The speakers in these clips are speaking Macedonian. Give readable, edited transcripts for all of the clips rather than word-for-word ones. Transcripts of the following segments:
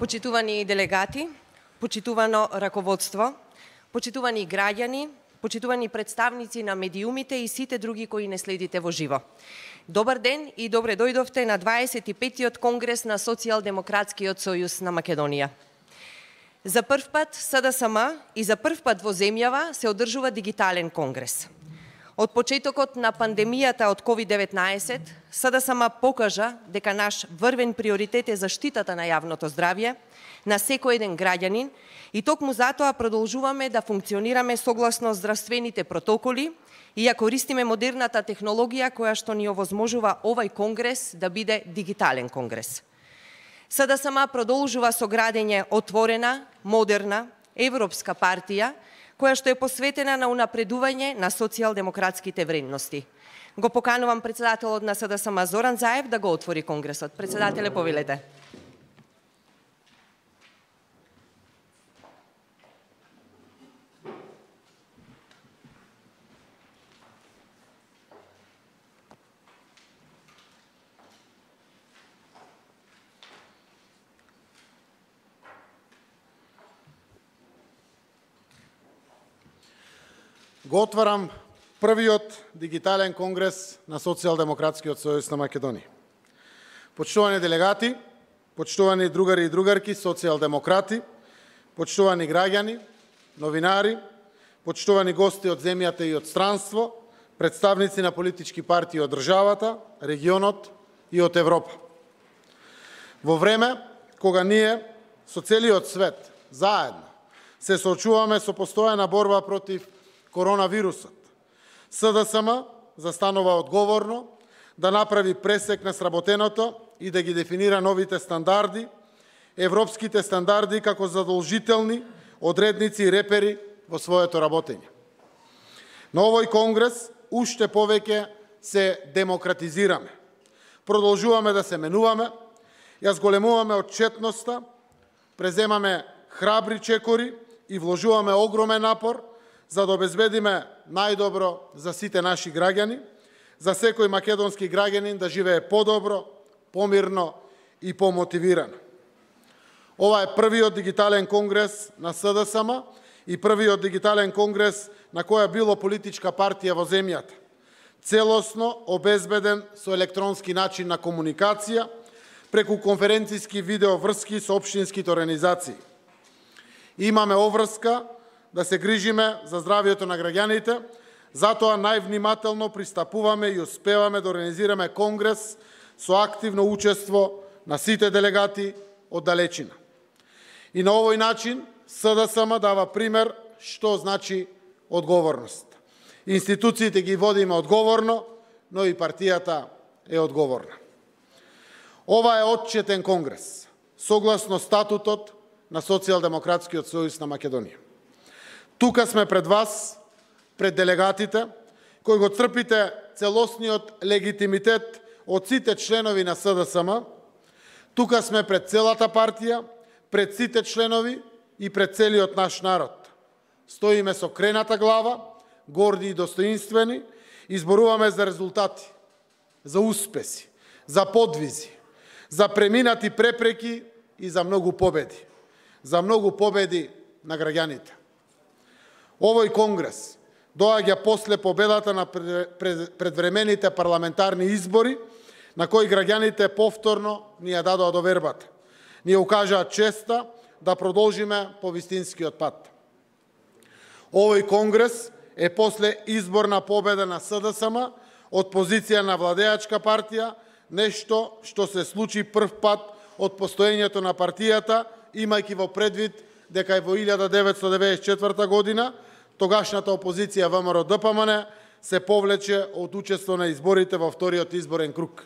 Почитувани делегати, почитувано раководство, почитувани граѓани, почитувани представници на медиумите и сите други кои не следите во живо. Добар ден и добре дојдовте на 25-тиот конгрес на Социјалдемократскиот сојуз на Македонија. За прв пат СДСМ и за прв пат во земјава се одржува дигитален конгрес. Од почетокот на пандемијата од COVID-19, СДСМ покажа дека наш врвен приоритет е заштитата на јавното здравје на секој еден граѓанин и токму затоа продолжуваме да функционираме согласно здравствените протоколи и ја користиме модерната технологија која што ни овозможува овај конгрес да биде дигитален конгрес. СДСМ продолжува со градење отворена, модерна, европска партија која што е посветена на унапредување на социјалдемократските вредности. Го поканувам председателот на СДСМ Зоран Заев да го отвори конгресот. Председателе, повелете. Го отварам првиот дигитален конгрес на Социјалдемократскиот сојуз на Македонија. Почитувани делегати, почитувани другари и другарки, социјалдемократи, почитувани граѓани, новинари, почитувани гости од земјата и од странство, представници на политички партии од државата, регионот и од Европа. Во време кога ние со целиот свет заедно се соочуваме со постојана борба против коронавирусот, СДСМ застанува одговорно да направи пресек на сработеното и да ги дефинира новите стандарди, европските стандарди како задолжителни одредници и репери во своето работење. На овој конгрес уште повеќе се демократизираме. Продолжуваме да се менуваме, ја зголемуваме отчетноста, преземаме храбри чекори и вложуваме огромен напор за да обезбедиме најдобро за сите наши граѓани, за секој македонски граѓанин да живее подобро, помирно и помотивирано. Ова е првиот дигитален конгрес на СДСМ и првиот дигитален конгрес на која било политичка партија во земјата, целосно обезбеден со електронски начин на комуникација преку конференцијски видеоврски со општинските организации. Имаме обврска да се грижиме за здравието на граѓаните, затоа највнимателно пристапуваме и успеваме да организираме конгрес со активно учество на сите делегати од далечина. И на овој начин СДСМ дава пример што значи одговорност. Институциите ги водиме одговорно, но и партијата е одговорна. Ова е отчетен конгрес, согласно статутот на Социјалдемократскиот сојуз на Македонија. Тука сме пред вас, пред делегатите, кои го црпите целосниот легитимитет од сите членови на СДСМ. Тука сме пред целата партија, пред сите членови и пред целиот наш народ. Стоиме со крената глава, горди и достоинствени, изборуваме за резултати, за успеси, за подвизи, за преминати препреки и за многу победи. За многу победи на граѓаните. Овој конгрес доаѓа после победата на предвремените парламентарни избори, на кои граѓаните повторно ни ја дадоа довербата. Ни ја укажаа честа да продолжиме по вистинскиот пат. Овој конгрес е после изборна победа на СДСМ од позиција на владеачка партија, нешто што се случи прв пат од постоењето на партијата, имајќи во предвид дека и во 1994 година тогашната опозиција ВМРО ДПМН се повлече од учество на изборите во вториот изборен круг.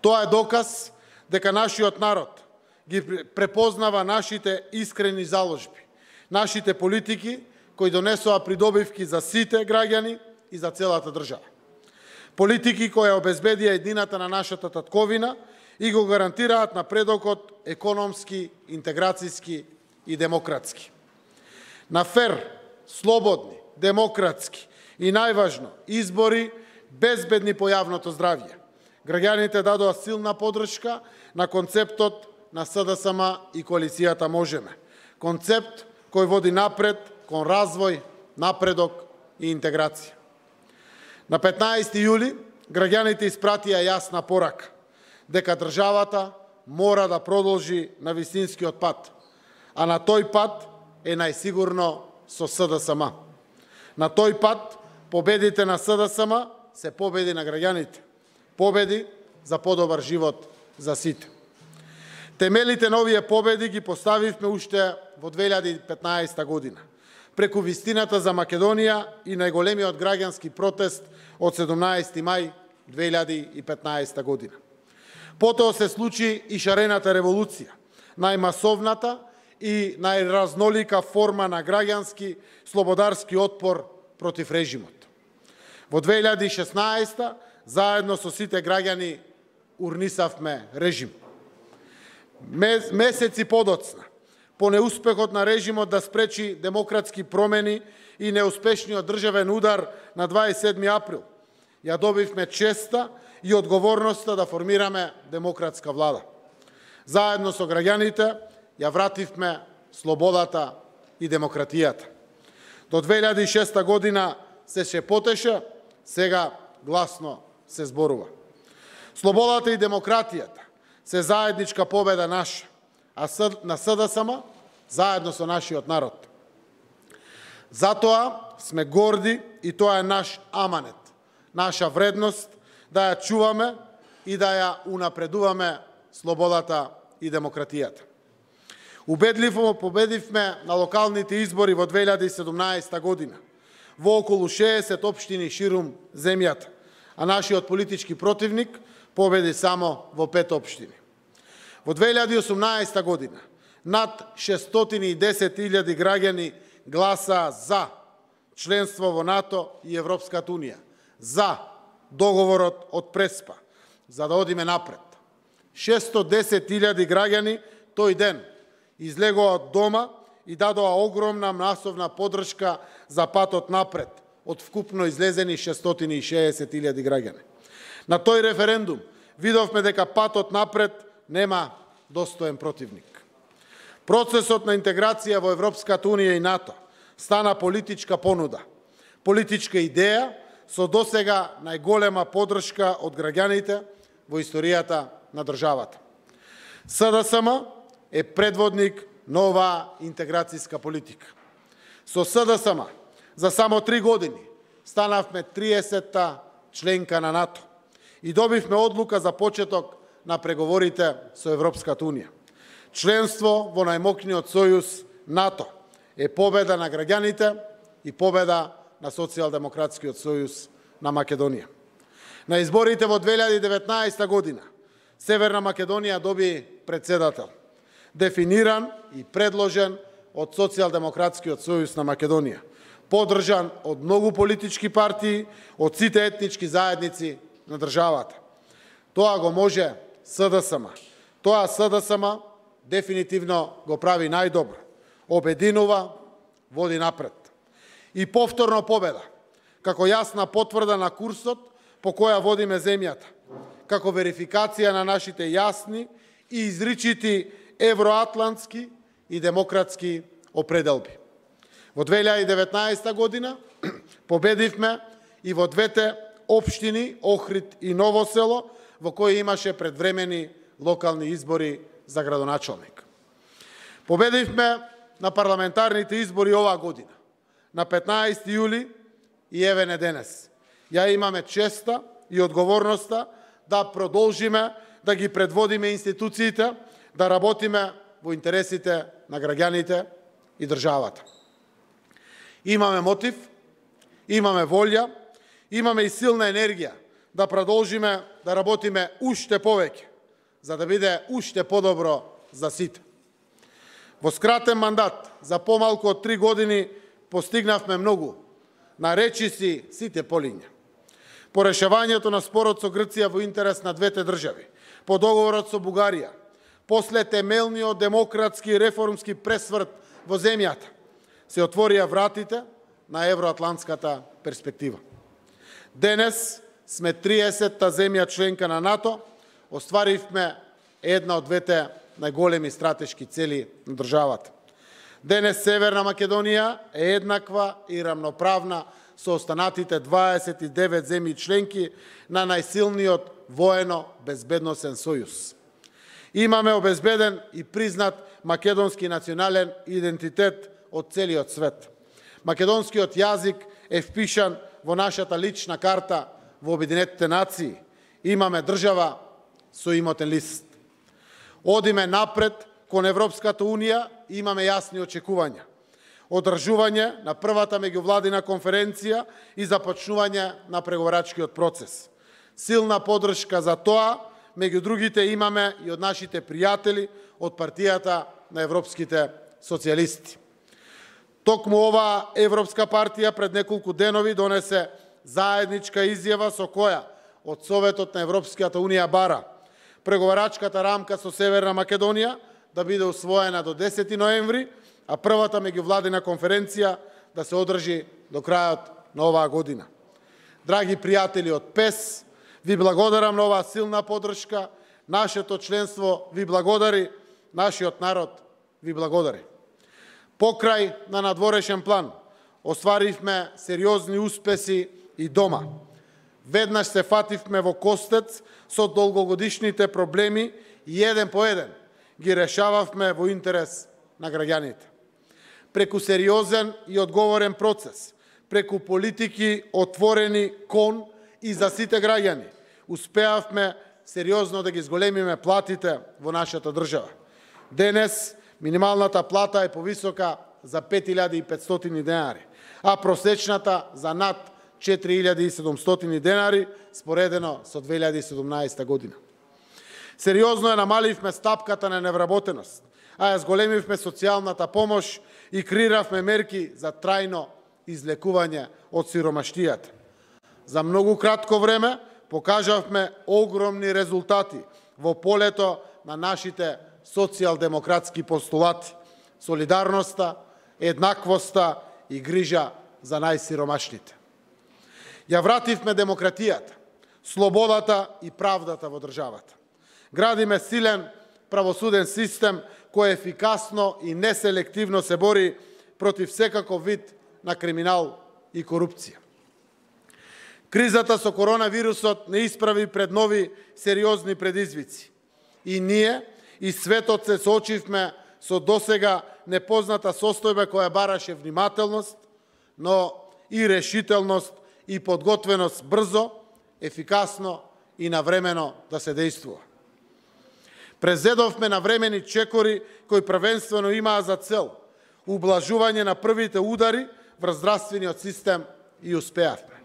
Тоа е доказ дека нашиот народ ги препознава нашите искрени заложби, нашите политики кои донесоа придобивки за сите граѓани и за целата држава. Политики кои обезбедија едината на нашата татковина и го гарантираат напредокот економски, интеграцијски и демократски. На фер, слободни, демократски и најважно избори безбедни по јавното здравје. Граѓаните дадоа силна подршка на концептот на СДСМ и коалицијата Можеме. Концепт кој води напред кон развој, напредок и интеграција. На 15 јули граѓаните испратија јасна порака дека државата мора да продолжи на вистинскиот пат, а на тој пат е најсигурно со СДСМ. На тој пат победите на СДСМ се победи на граѓаните, победи за подобар живот за сите. Темелите на овие победи ги поставивме уште во 2015 година, преку вистината за Македонија и најголемиот граѓански протест од 17 мај 2015 година. Потоа се случи и шарената револуција, најмасовната и најразнолика форма на граѓански слободарски отпор против режимот. Во 2016 заедно со сите граѓани урнисавме режим. Месеци подоцна, по неуспехот на режимот да спречи демократски промени и неуспешниот државен удар на 27 април, ја добивме честа и одговорноста да формираме демократска влада. Заедно со граѓаните ја вративме слободата и демократијата. До 2006 година се шепотеше, сега гласно се зборува. Слободата и демократијата се заедничка победа наша, а на СДСМ заедно со нашиот народ. Затоа сме горди и тоа е наш аманет, наша вредност да ја чуваме и да ја унапредуваме слободата и демократијата. Убедливо победивме на локалните избори во 2017 година. во околу 60 општини ширум земјата, а нашиот политички противник победи само во 5 општини. Во 2018 година над 610.000 граѓани гласаа за членство во НАТО и Европската Унија, за договорот од Преспа, за да одиме напред. 610.000 граѓани тој ден излегоа од дома и дадоа огромна масовна подршка за патот напред од вкупно излезени 660.000 граѓани. На тој референдум видовме дека патот напред нема достоен противник. Процесот на интеграција во Европската Унија и НАТО стана политичка понуда, политичка идеја со досега најголема подршка од граѓаните во историјата на државата. СДСМ е предводник на оваа интеграцијска политика. Со СДСМ за само 3 години станавме 30-та членка на НАТО и добивме одлука за почеток на преговорите со Европската Унија. Членство во најмокниот сојуз НАТО е победа на граѓаните и победа на Социјалдемократскиот сојуз на Македонија. На изборите во 2019 година Северна Македонија доби председател, дефиниран и предложен од Социјалдемократскиот сојуз на Македонија, поддржан од многу политички партии, од сите етнички заедници на државата. Тоа го може СДСМ. Тоа СДСМ дефинитивно го прави најдобро. Обединува, води напред. И повторно победа, како јасна потврда на курсот по која водиме земјата, како верификација на нашите јасни и изричити евроатлантски и демократски определби. Во 2019 година победивме и во двете општини Охрид и Ново село, во кои имаше предвремени локални избори за градоначалник. Победивме на парламентарните избори оваа година, на 15 јули и еве не денес. Ја имаме честа и одговорноста да продолжиме да ги предводиме институциите, да работиме во интересите на граѓаните и државата. Имаме мотив, имаме волја, имаме и силна енергија да продолжиме да работиме уште повеќе, за да биде уште подобро за сите. Во скратен мандат, за помалку од 3 години, постигнавме многу, на речиси сите полиња. По решавањето на спорот со Грција во интерес на двете држави, по договорот со Бугарија, после темелниот демократски и реформски пресврт во земјата, се отворија вратите на евроатлантската перспектива. Денес сме 30-та земја членка на НАТО, остваривме една од двете најголеми стратешки цели на државата. Денес Северна Македонија е еднаква и рамноправна со останатите 29 земји членки на најсилниот воено-безбедносен сојуз. Имаме обезбеден и признат македонски национален идентитет од целиот свет. Македонскиот јазик е впишан во нашата лична карта во Обединетите нации. Имаме држава со имотен лист. Одиме напред кон Европската Унија, имаме јасни очекувања. Одржување на првата меѓувладина конференција и започнување на преговарачкиот процес. Силна поддршка за тоа, меѓу другите, имаме и од нашите пријатели од партијата на европските социјалисти. Токму оваа Европска партија пред неколку денови донесе заедничка изјава со која од Советот на Европската Унија бара преговарачката рамка со Северна Македонија да биде усвоена до 10 ноември, а првата меѓувладина конференција да се одржи до крајот на оваа година. Драги пријатели од ПЕС, ви благодарам на оваа силна поддршка, нашето членство ви благодари, нашиот народ ви благодари. Покрај на надворешен план, остваривме сериозни успеси и дома. Веднаш се фативме во костец со долгогодишните проблеми и еден по еден ги решававме во интерес на граѓаните. Преку сериозен и одговорен процес, преку политики отворени кон и за сите граѓани, успеавме сериозно да ги зголемиме платите во нашата држава. Денес минималната плата е повисока за 5500 денари, а просечната за над 4700 денари споредено со 2017 година. Сериозно ја намаливме стапката на невработеност, а ја зголемивме социјалната помош и креиравме мерки за трајно излекување од сиромаштијата. За многу кратко време покажавме огромни резултати во полето на нашите социјалдемократски постулати: солидарноста, еднаквоста и грижа за најсиромашните. Ја вративме демократијата, слободата и правдата во државата. Градиме силен правосуден систем кој ефикасно и неселективно се бори против секаков вид на криминал и корупција. Кризата со коронавирусот не исправи пред нови сериозни предизвици. И ние, и светот се соочивме со досега непозната состојба која бараше внимателност, но и решителност и подготвеност брзо, ефикасно и навремено да се действува. Презедовме навремени чекори кои првенствено имаа за цел ублажување на првите удари врз здравствениот систем и успеавме.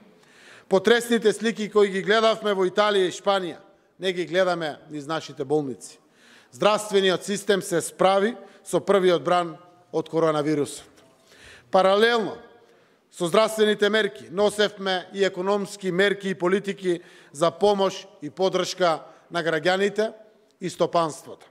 Потресните слики кои ги гледавме во Италија и Шпанија, не ги гледаме низ нашите болници. Здравствениот систем се справи со првиот бран од коронавирусот. Паралелно со здравствените мерки носевме и економски мерки и политики за помош и поддршка на граѓаните и стопанството.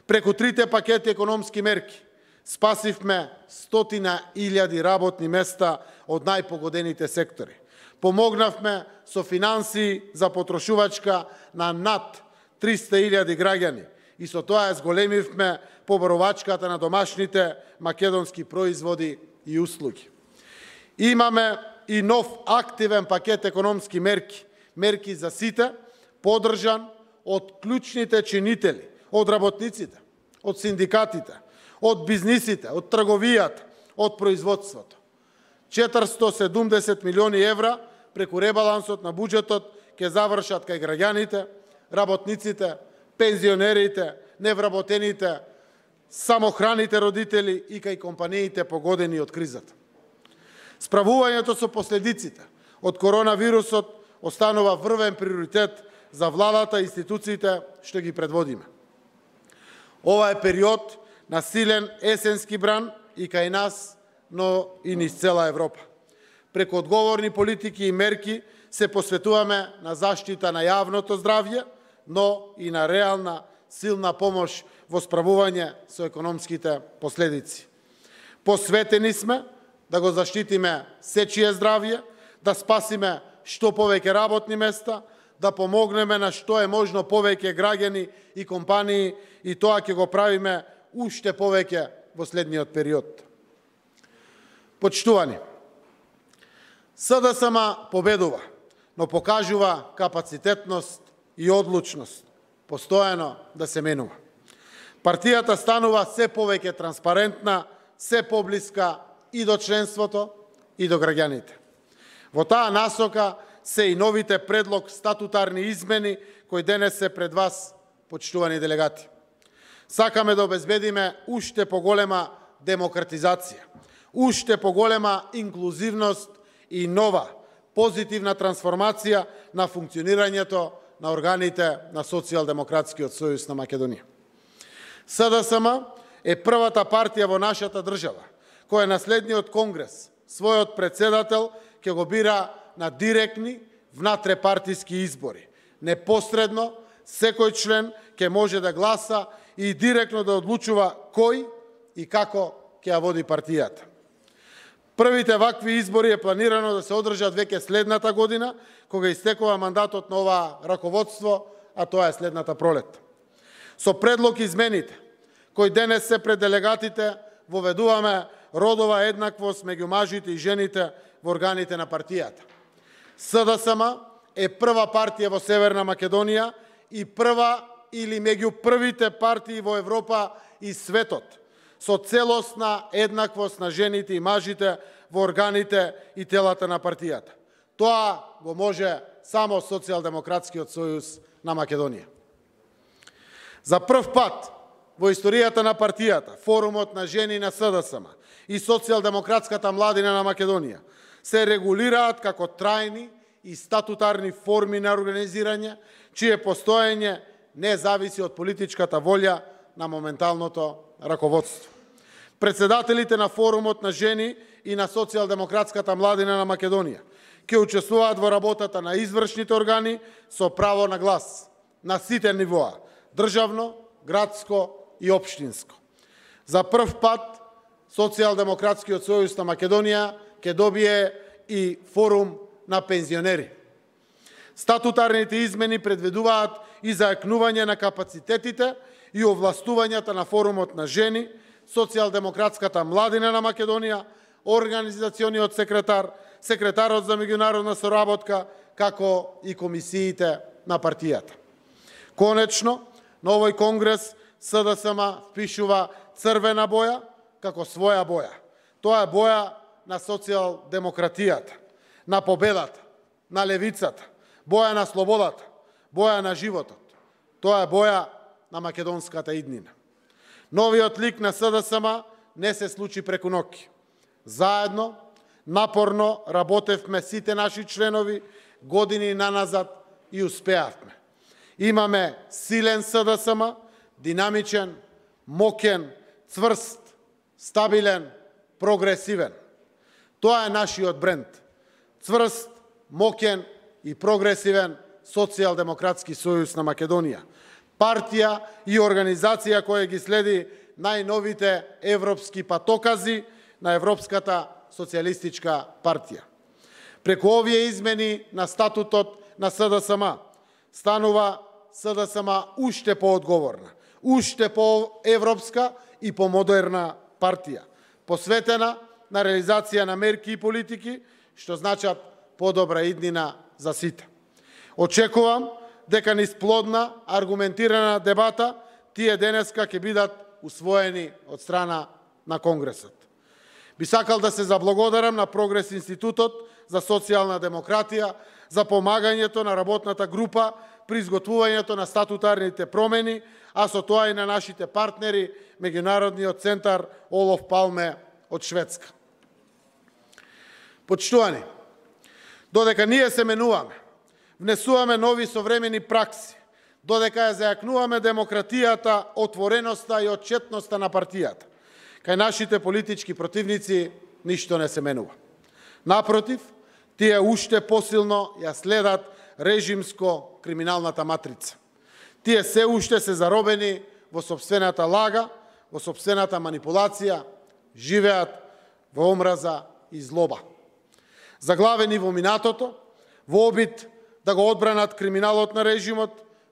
Преку трите пакети економски мерки спасивме 100.000 работни места од најпогодените сектори. Помогнавме со финансии за потрошувачка на над 300.000 граѓани и со тоа зголемивме поборовачката на домашните македонски производи и услуги. Имаме и нов активен пакет економски мерки, мерки за сите, поддржан од клучните чинители, од работниците, од синдикатите, од бизнисите, од трговијата, од производството. 470 милиони евра преку ребалансот на буџетот ќе завршат кај граѓаните, работниците, пензионерите, невработените, самохраните родители и кај компаниите погодени од кризата. Справувањето со последиците од коронавирусот останува врвен приоритет за владата и институциите што ги предводиме. Ова е период на силен есенски бран и кај нас, но и низ цела Европа. Преку одговорни политики и мерки се посветуваме на заштита на јавното здравје, но и на реална, силна помош во справување со економските последици. Посветени сме да го заштитиме сечие здравје, да спасиме што повеќе работни места, да помогнеме на што е можно повеќе граѓани и компании и тоа ќе го правиме уште повеќе во следниот период. Почитувани, СДСМ победува, но покажува капацитетност и одлучност, постојано да се менува. Партијата станува се повеќе транспарентна, се поблиска и до членството, и до граѓаните. Во таа насока се и новите предлог статутарни измени кои денес се пред вас, почитувани делегати. Сакаме да обезбедиме уште поголема демократизација, уште поголема инклузивност и нова, позитивна трансформација на функционирањето на органите на Социјалдемократскиот сојуз на Македонија. СДСМ е првата партија во нашата држава која наследниот конгрес, својот председател, ќе го бира на директни внатрепартиски избори. Непосредно, секој член ќе може да гласа и директно да одлучува кој и како ќе ја води партијата. Првите вакви избори е планирано да се одржат веќе следната година, кога истекува мандатот на ова раководство, а тоа е следната пролет. Со предлог измените, кои денес се пред делегатите, воведуваме родова еднаквост меѓу мажите и жените во органите на партијата. СДСМ е прва партија во Северна Македонија и прва или меѓу првите партии во Европа и светот со целосна еднаквост на жените и мажите во органите и телата на партијата. Тоа го може само Социјалдемократскиот сојуз на Македонија. За прв пат во историјата на партијата, форумот на жени на СДСМ и социјалдемократската младина на Македонија се регулираат како трајни и статутарни форми на организирање, чие постоење не зависи од политичката волја на моменталното раководство. Председателите на форумот на жени и на социјалдемократската младина на Македонија ќе учествуваат во работата на извршните органи со право на глас на сите нивоа – државно, градско и општинско. За прв пат Социјалдемократскиот сојуз на Македонија ќе добие и форум на пензионери. Статутарните измени предвидуваат и зајакнување на капацитетите и овластувањата на форумот на жени, Социјалдемократската младина на Македонија, организациониот секретар, секретарот за меѓународна соработка, како и комисиите на партијата. Конечно, на овој конгрес СДСМ впишува црвена боја како своја боја. Тоа е боја на социјалдемократијата, на победата, на левицата, боја на слободата, боја на животот. Тоа е боја на македонската иднина. Новиот лик на СДСМ не се случи преку ноќ. Заедно, напорно работевме сите наши членови години наназад и успеавме. Имаме силен СДСМ, динамичен, мокен, цврст, стабилен, прогресивен. Тоа е нашиот бренд. Цврст, мокен и прогресивен Социјалдемократски сојуз на Македонија. Партија и организација која ги следи најновите европски патокази на Европската социјалистичка партија. Преку овие измени на статутот на СДСМ станува СДСМ уште поодговорна, уште поевропска и помодерна партија, посветена на реализација на мерки и политики што значат подобра иднина за сите. Очекувам дека низ плодна, аргументирана дебата тие денеска ќе бидат усвоени од страна на Конгресот. Би сакал да се заблагодарам на Прогрес Институтот за социјална демократија за помагањето на работната група при изготвувањето на статутарните промени, а со тоа и на нашите партнери, Меѓународниот центар Олоф Палме од Шведска. Почитувани, додека ние се менуваме, внесуваме нови современи пракси, додека ја зајакнуваме демократијата, отвореноста и отчетноста на партијата, кај нашите политички противници ништо не се менува. Напротив, тие уште посилно ја следат режимско-криминалната матрица. Тие се уште се заробени во сопствената лага, во сопствената манипулација, живеат во омраза и злоба. Заглавени во минатото, во обид да го одбранат криминалот на режимот,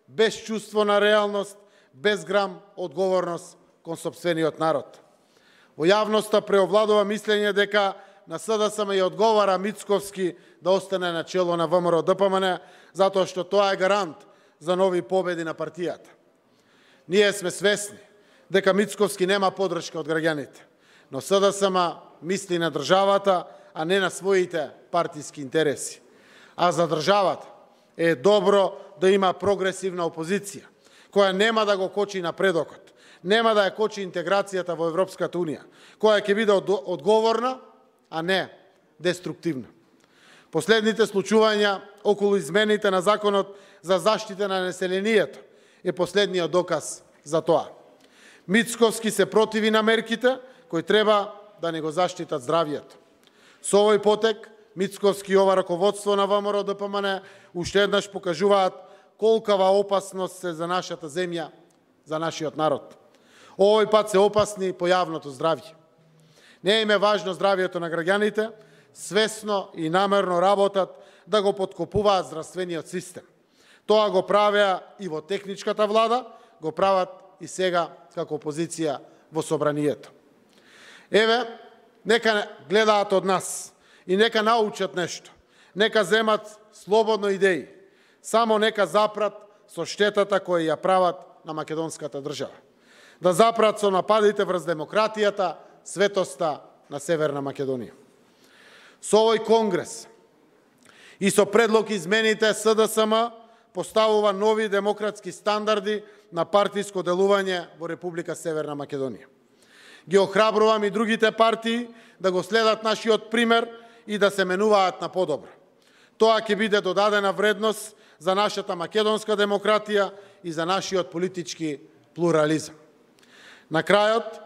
без чувство на реалност, без грам одговорност кон сопствениот народ. Во јавноста преовладува мислење дека на СДСМ ја одговара Мицковски да остане на чело на ВМРО ДПМН, затоа што тоа е гарант за нови победи на партијата. Ние сме свесни дека Мицковски нема поддршка од граѓаните, но СДСМ мисли на државата, а не на своите партиски интереси. А за државата е добро да има прогресивна опозиција, која нема да го кочи напредокот, нема да ја кочи интеграцијата во Европската Унија, која ќе биде одговорна, а не деструктивна. Последните случувања околу измените на Законот за заштита на населението е последниот доказ за тоа. Мицковски се противи на мерките кои треба да не го заштитат здравјето. Со овој потек, Мицковски и ова раководство на ВМРО ДПМН уште еднаш покажуваат колкава опасност се за нашата земја, за нашиот народ. Овој пат се опасни по јавното здравје. Не им е важно здравјето на граѓаните, свесно и намерно работат да го поткопуваат здравствениот систем. Тоа го правеа и во техничката влада, го прават и сега како опозиција во собранието. Еве, нека гледаат од нас и нека научат нешто. Нека земат слободно идеи. Само нека запрат со штетата која ја прават на македонската држава. Да запрат со нападите врз демократијата, светоста на Северна Македонија. Со овој конгрес и со предлог измените СДСМ поставува нови демократски стандарди на партиско делување во Република Северна Македонија. Ги охрабрувам и другите партии да го следат нашиот пример и да се менуваат на подобро. Тоа ќе биде додадена вредност за нашата македонска демократија и за нашиот политички плурализам. На крајот,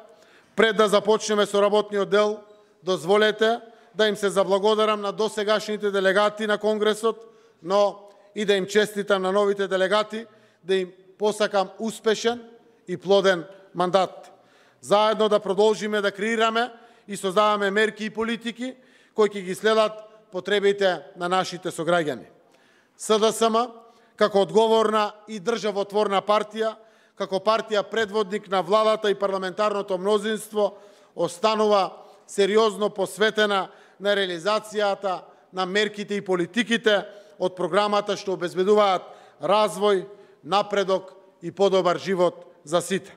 пред да започнеме со работниот дел, дозволете да им се заблагодарам на досегашните делегати на Конгресот, но и да им честитам на новите делегати, да им посакам успешен и плоден мандат. Заедно да продолжиме да креираме и создаваме мерки и политики кои ќе ги следат потребите на нашите сограѓани. СДСМ, како одговорна и државотворна партија, како партија предводник на владата и парламентарното мнозинство, останува сериозно посветена на реализацијата на мерките и политиките од програмата што обезбедуваат развој, напредок и подобар живот за сите.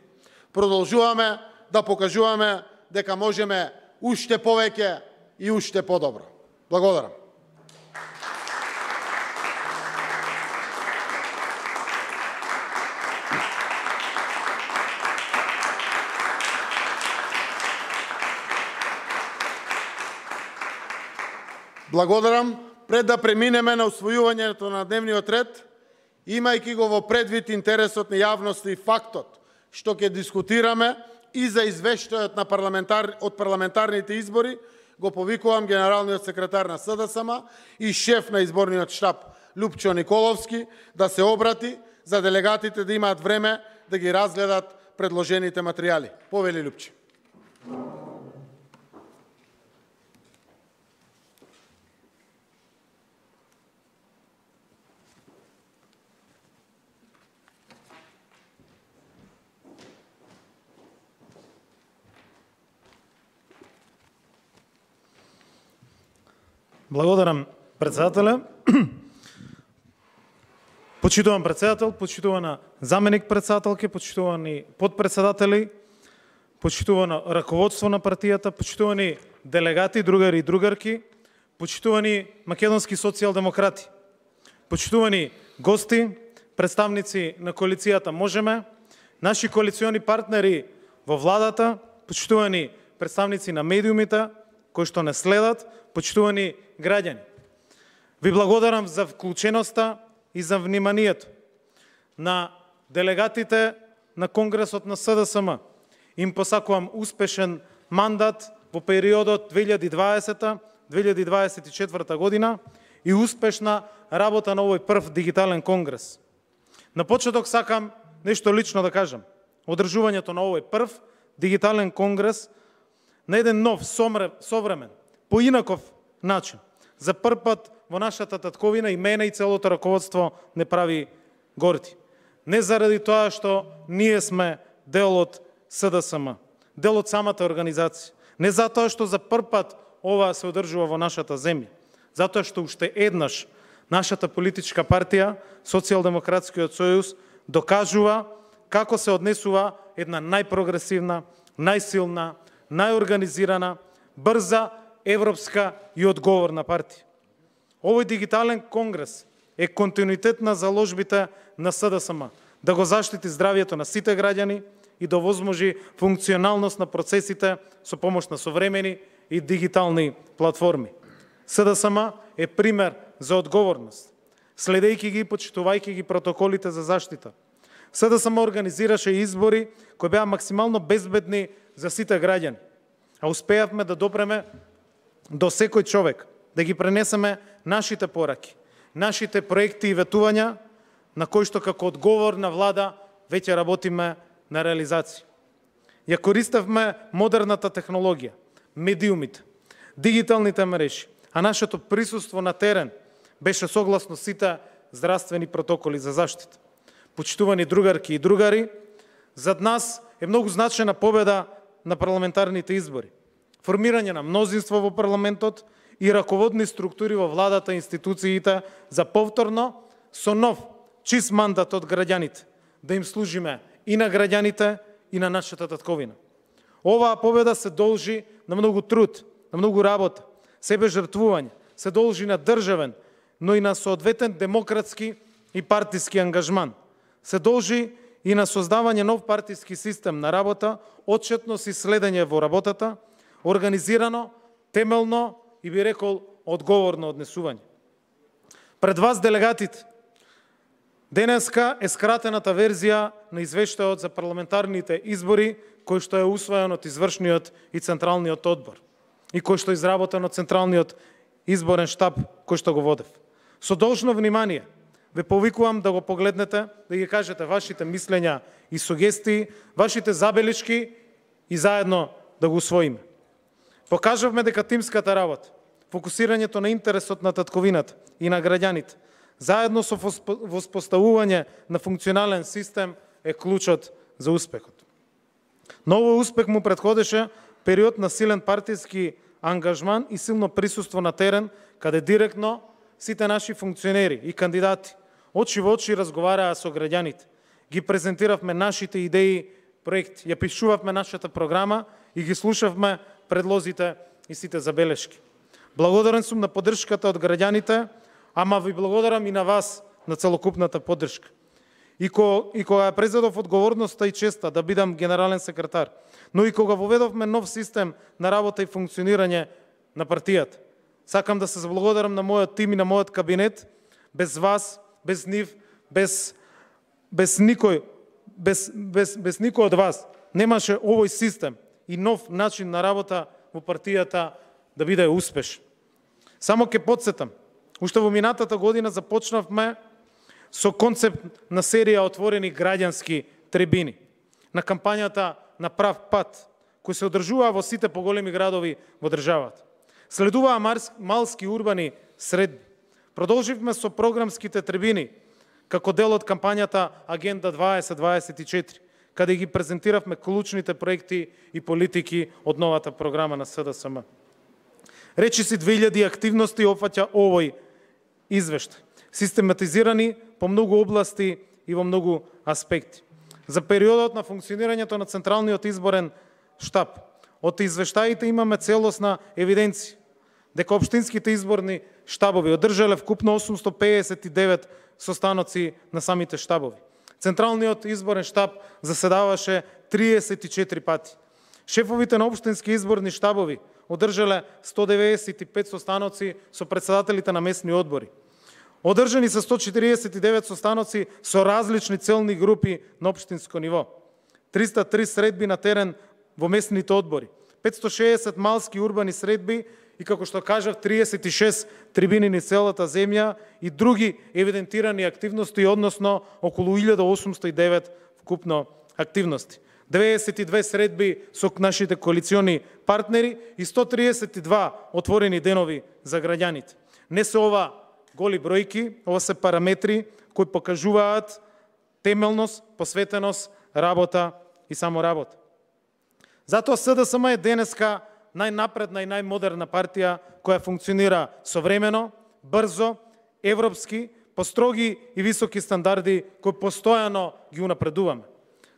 Продолжуваме да покажуваме дека можеме уште повеќе и уште подобро. Благодарам. Благодарам. Пред да преминеме на усвојувањето на дневниот ред, имајќи го во предвид интересот на јавноста и фактот што ќе дискутираме и за извештајот на од парламентарните избори, го повикувам генералниот секретар на СДСМ и шеф на изборниот штаб Лупчо Николовски да се обрати за делегатите да имаат време да ги разгледат предложените материјали. Повели Лупче. Благодарам, председателе. Почитуван председател, почитувана заменик председателке, почитувани подпредседатели, почитувано раководство на партијата, почитувани делегати, другари и другарки, почитувани македонски социјалдемократи, почитувани гости, представници на коалицијата Можеме, наши коалициони партнери во владата, почитувани представници на медиумите, кои што не следат, почитувани граѓани. Ви благодарам за вклученоста и за вниманието на делегатите на Конгресот на СДСМ. Им посакувам успешен мандат во периодот 2020-2024 година и успешна работа на овој прв дигитален конгрес. На почеток сакам нешто лично да кажам. Одржувањето на овој прв дигитален конгрес на еден нов, современ, поинаков начин. За прв пат во нашата татковина и мене и целото раководство не прави горди. Не заради тоа што ние сме дел од СДСМ, дел од самата организација. Не затоа што за прв пат ова се одржува во нашата земја. Затоа што уште еднаш нашата политичка партија, Социјалдемократскиот сојуз, докажува како се однесува една најпрогресивна, најсилна, најорганизирана, брза, европска и одговорна партија. Овој дигитален конгрес е континуитет на заложбите на СДСМ, да го заштити здравието на сите граѓани и да овозможи функционалност на процесите со помош на современи и дигитални платформи. СДСМ е пример за одговорност, следејќи ги и почитувајќи ги протоколите за заштита. СДСМ организираше избори кои беа максимално безбедни за сите граѓани, а успеавме да допреме до секој човек, да ги пренесеме нашите пораки, нашите проекти и ветувања, на кои што како одговорна влада веќе работиме на реализација. Ја користевме модерната технологија, медиумите, дигиталните мрежи, а нашето присуство на терен беше согласно сите здравствени протоколи за заштита. Почитувани другарки и другари, зад нас е многу значена победа на парламентарните избори, формирање на мнозинство во парламентот и раководни структури во владата и институциите за повторно со нов, чист мандат од граѓаните, да им служиме и на граѓаните и на нашата татковина. Оваа победа се должи на многу труд, на многу работа, себе жртвување, се должи на државен, но и на соодветен демократски и партиски ангажман. Се должи и на создавање нов партиски систем на работа, отчетност и следење во работата, организирано, темелно и би рекол одговорно однесување. Пред вас, делегатите, денеска е скратената верзија на извештајот за парламентарните избори, кој што е усвоен од извршниот и централниот одбор и кој што е изработен од централниот изборен штаб кој што го водев. Со должно внимание ве повикувам да го погледнете, да ги кажете вашите мислења и сугестии, вашите забелишки и заедно да го усвоиме. Покажавме дека тимската работа, фокусирањето на интересот на татковината и на граѓаните, заедно со воспоставување на функционален систем е клучот за успехот. На овој успех му претходеше период на силен партиски ангажман и силно присуство на терен, каде директно сите наши функционери и кандидати очи во очи разговараа со граѓаните. Ги презентиравме нашите идеи, проекти, ја пишувавме нашата програма и ги слушавме предлозите и сите забелешки. Благодарен сум на поддршката од граѓаните, ама ви благодарам и на вас на целокупната поддршка. И кога ја презедов одговорноста и честа да бидам генерален секретар, но и кога воведовме нов систем на работа и функционирање на партијата. Сакам да се заблагодарам на мојот тим и на мојот кабинет. Без вас, без нив, без никој од вас немаше овој систем и нов начин на работа во партијата да биде успешен. Само ќе потсетам, уште во минатата година започнавме со концепт на серија отворени граѓански трибини на кампањата на прав пат, кој се одржуваа во сите поголеми градови во државата. Следуваа малски урбани средби. Продолживме со програмските трибини како дел од кампањата Агенда 2024, каде ги презентиравме клучните проекти и политики од новата програма на СДСМ. Речиси 2000 активности опфаќа овој извештај, систематизирани по многу области и во многу аспекти. За периодот на функционирањето на Централниот изборен штаб, од извештаите имаме целосна евиденција дека општинските изборни штабови одржале вкупно 859 состаноци на самите штабови. Централниот изборен штаб заседаваше 34 пати. Шефовите на општински изборни штабови одржале 195 состаноци со председателите на местни одбори. Одржани се 149 состаноци со различни целни групи на општинско ниво. 303 средби на терен во местните одбори. 560 малски урбани средби и, како што кажав, 36 трибини низ целата земја и други евидентирани активности, односно околу 1809 вкупно активности. 92 средби со нашите коалициони партнери и 132 отворени денови за граѓаните. Не се ова голи бројки, ова се параметри кои покажуваат темелност, посветеност, работа и само работа. Затоа СДСМ е денеска најнапредна и најмодерна партија која функционира современо, брзо, европски, по строги и високи стандарди кои постојано ги унапредуваме.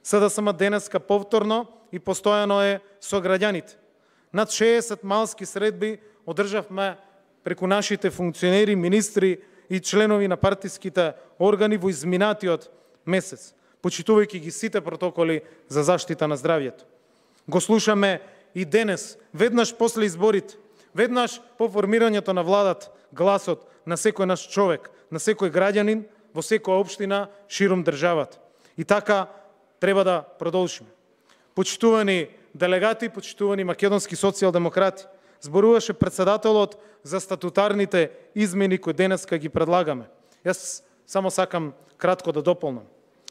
СДСМ денеска повторно и постојано е со граѓаните. Над 60 малски средби одржавме преку нашите функционери, министри и членови на партиските органи во изминатиот месец, почитувајќи ги сите протоколи за заштита на здравјето. Го слушаме и денес, веднаш после изборите, веднаш по формирањето на владата, гласот на секој наш човек, на секој граѓанин во секоја општина широм државата. И така треба да продолжиме. Почитувани делегати, почитувани македонски социјалдемократи, зборуваше председателот за статутарните измени кои денеска ги предлагаме. Јас само сакам кратко да дополнам.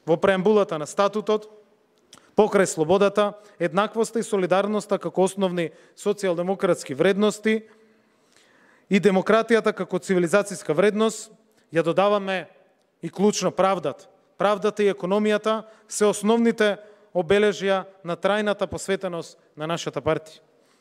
Во преамбулата на статутот, покрај слободата, еднаквоста и солидарноста како основни социјалдемократски вредности и демократијата како цивилизацијска вредност, ја додаваме и клучно правдата. Правдата и економијата се основните обележја на трајната посветеност на нашата партија.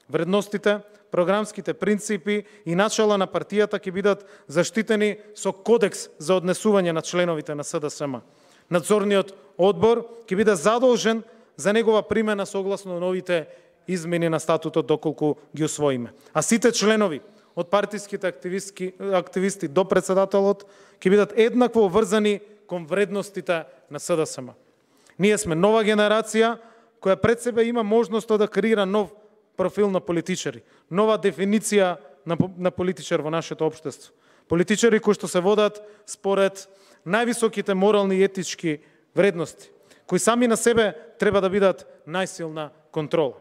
Вредностите, програмските принципи и начала на партијата ќе бидат заштитени со кодекс за однесување на членовите на СДСМ. Надзорниот одбор ќе биде задолжен за негова примена согласно новите измени на статутот доколку ги усвоиме. А сите членови од партиските активисти до председателот ќе бидат еднакво обврзани кон вредностите на СДСМ. Ние сме нова генерација која пред себе има можност да креира нов профил на политичари, нова дефиниција на политичар во нашето општество. Политичари кои што се водат според највисоките морални и етички вредности, кои сами на себе треба да бидат најсилна контрола.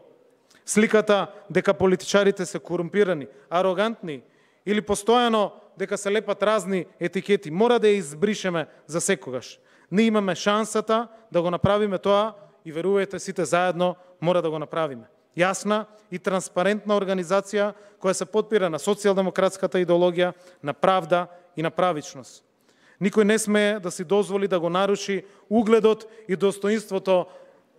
Сликата дека политичарите се корумпирани, арогантни или постојано дека се лепат разни етикети, мора да ја избришеме за секогаш. Ние имаме шансата да го направиме тоа и верувајте, сите заедно мора да го направиме. Јасна и транспарентна организација која се подпира на социјалдемократската идеологија, на правда и на правичност. Никој не смее да си дозволи да го наруши угледот и достоинството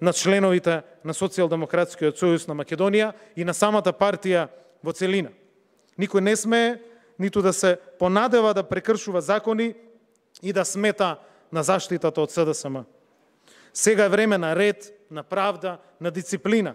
на членовите на Социјалдемократскиот сојуз на Македонија и на самата партија во целина. Никој не смее ниту да се понадева да прекршува закони и да смета на заштитата од СДСМ. Сега е време на ред, на правда, на дисциплина.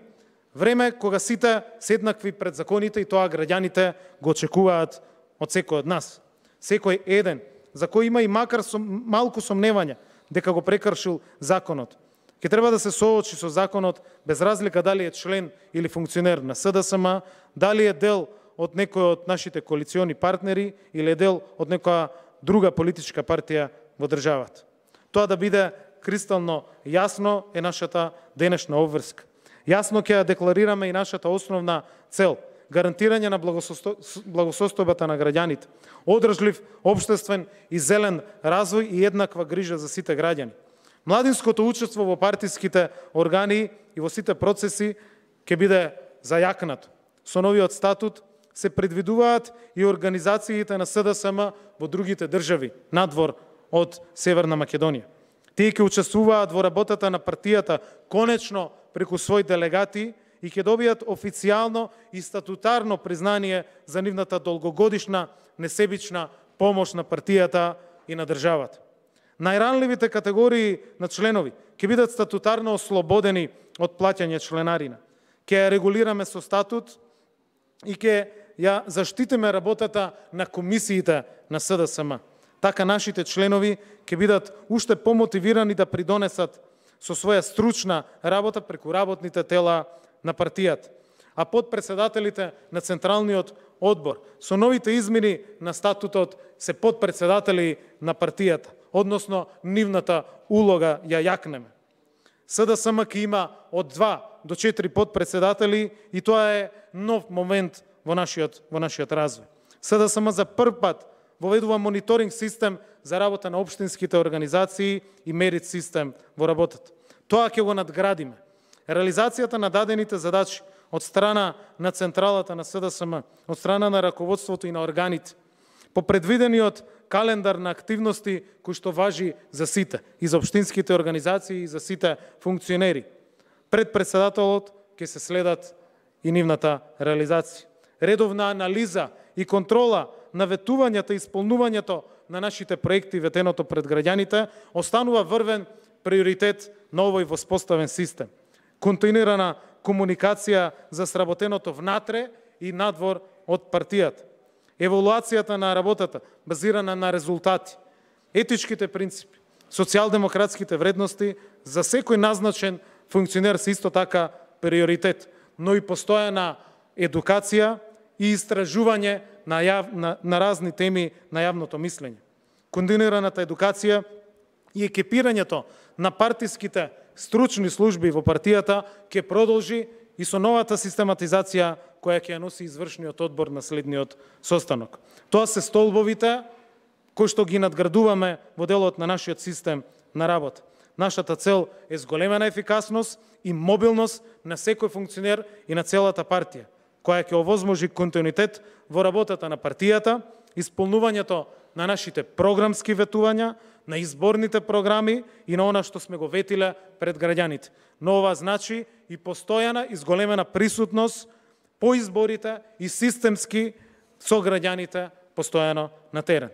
Време кога сите се еднакви пред законите и тоа граѓаните го очекуваат од секој од нас. Секој еден, за кој има и макар малку сомневања дека го прекршил законот, ќе треба да се соочи со законот без разлика дали е член или функционер на СДСМ, дали е дел од некој од нашите коалициони партнери или е дел од некоја друга политичка партија во државата. Тоа да биде кристално јасно е нашата денешна обврска. Јасно ќе ја декларираме и нашата основна цел – гарантирање на благосостојбата на граѓаните, одржлив, општествен и зелен развој и еднаква грижа за сите граѓани. Младинското учество во партиските органи и во сите процеси ќе биде зајакнато. Со новиот статут се предвидуваат и организациите на СДСМ во другите држави, надвор од Северна Македонија. Тие ќе учествуваат во работата на партијата конечно преку своји делегати и ќе добијат официјално и статутарно признание за нивната долгогодишна несебична помош на партијата и на државата. Најранливите категории на членови ќе бидат статутарно ослободени од плаќање членарина. Ќе ја регулираме со статут и ќе ја заштитиме работата на комисиите на СДСМ. Така нашите членови ќе бидат уште помотивирани да придонесат со своја стручна работа преку работните тела на партијата. А подпредседателите на Централниот одбор со новите измени на статутот се подпредседатели на партијата, односно нивната улога ја јакнеме. СДСМ ќе има од 2 до 4 подпредседатели и тоа е нов момент во нашиот развој. СДСМ за прв пат воведува мониторинг систем за работа на општинските организации и мерит систем во работата. Тоа ќе го надградиме. Реализацијата на дадените задачи од страна на централата на СДСМ, од страна на раководството и на органите, по предвидениот календар на активности кои што важи за сите, и за општинските организации, и за сите функционери. Пред председателот ќе се следат и нивната реализација. Редовна анализа и контрола на ветувањата и исполнувањето на нашите проекти ветеното пред граѓаните останува врвен приоритет на овој воспоставен систем. Континуирана комуникација за сработеното внатре и надвор од партијата. Еволуацијата на работата базирана на резултати, етичките принципи, социјалдемократските вредности за секој назначен функционер се исто така приоритет, но и постојана едукација и истражување на разни теми на јавното мислење. Континуираната едукација и екипирањето на партиските стручни служби во партијата ќе продолжи и со новата систематизација која ќе ја носи извршниот одбор на следниот состанок. Тоа се столбовите кои што ги надградуваме во делот на нашиот систем на работа. Нашата цел е зголемена ефикасност и мобилност на секој функционер и на целата партија, која ќе овозможи континуитет во работата на партијата, исполнувањето на нашите програмски ветувања, на изборните програми и на она што сме го ветиле пред граѓаните. Но ова значи и постојана и зголемена присутност по изборите и системски со граѓаните постојано на терен.